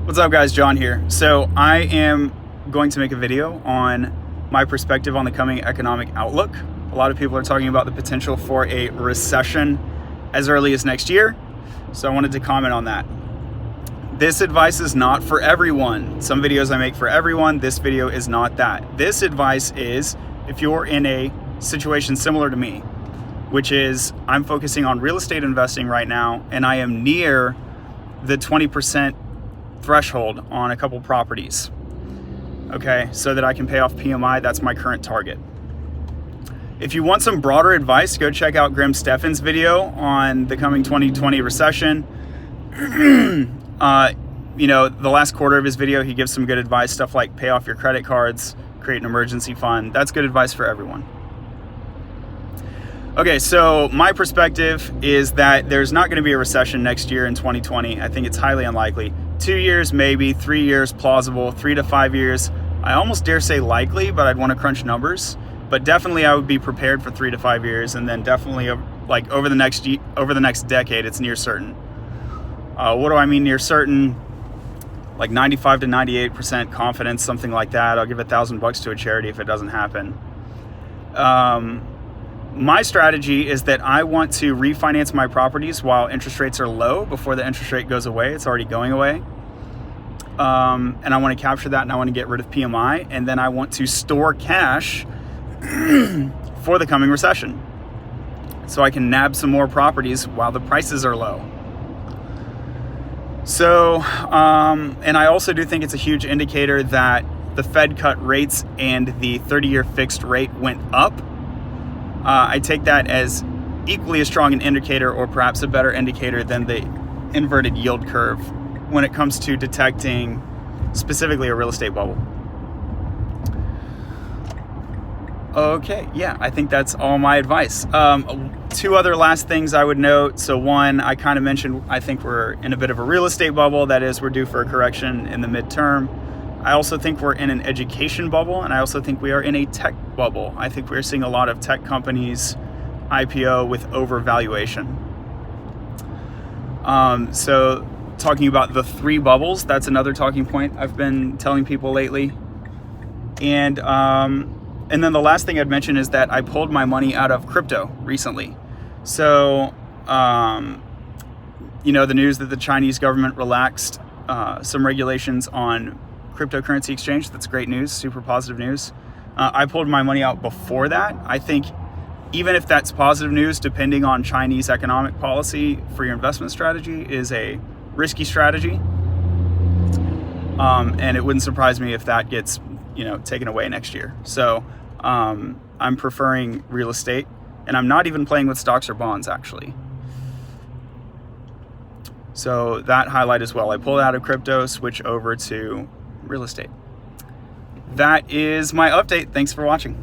What's up guys, John here. So I am going to make a video on my perspective on the coming economic outlook. A lot of people are talking about the potential for a recession as early as next year. So I wanted to comment on that. This advice is not for everyone. Some videos I make for everyone. This video is not that. This advice is if you're in a situation similar to me, which is I'm focusing on real estate investing right now, and I am near the 20% threshold on a couple properties, okay, so that I can pay off PMI. That's my current target. If you want some broader advice, go check out Grim Steffen's video on the coming 2020 recession. You know, the last quarter of his video, he gives some good advice, stuff like pay off your credit cards, create an emergency fund. That's good advice for everyone. Okay, so my perspective is that there's not going to be a recession next year in 2020. I think it's highly unlikely. 2 years, maybe. 3 years, plausible. 3 to 5 years, I almost dare say likely, but I'd want to crunch numbers. But definitely I would be prepared for 3 to 5 years, and then definitely like over the next decade, it's near certain. What do I mean near certain? Like 95 to 98% confidence, something like that. I'll give $1,000 to a charity if it doesn't happen. My strategy is that I want to refinance my properties while interest rates are low before the interest rate goes away. It's already going away. And I want to capture that, and I want to get rid of PMI, and then I want to store cash for the coming recession so I can nab some more properties while the prices are low. So, and I also do think it's a huge indicator that the Fed cut rates and the 30-year fixed rate went up. I take that as equally as strong an indicator, or perhaps a better indicator than the inverted yield curve when it comes to detecting specifically a real estate bubble. Okay, yeah, I think that's all my advice. Two other last things I would note. So one, I kind of mentioned, I think we're in a bit of a real estate bubble. That is, we're due for a correction in the midterm. I also think we're in an education bubble, and I also think we are in a tech bubble. I think we're seeing a lot of tech companies IPO with overvaluation. So talking about the three bubbles, that's another talking point I've been telling people lately. And then the last thing I'd mention is that I pulled my money out of crypto recently. So, you know, the news that the Chinese government relaxed some regulations on cryptocurrency exchange. That's great news, super positive news. I pulled my money out before that. I think even if that's positive news, depending on Chinese economic policy for your investment strategy is a risky strategy. And it wouldn't surprise me if that gets, you know, taken away next year. So I'm preferring real estate, and I'm not even playing with stocks or bonds actually. So that highlight as well. I pulled out of crypto, switch over to real estate. That is my update. Thanks for watching.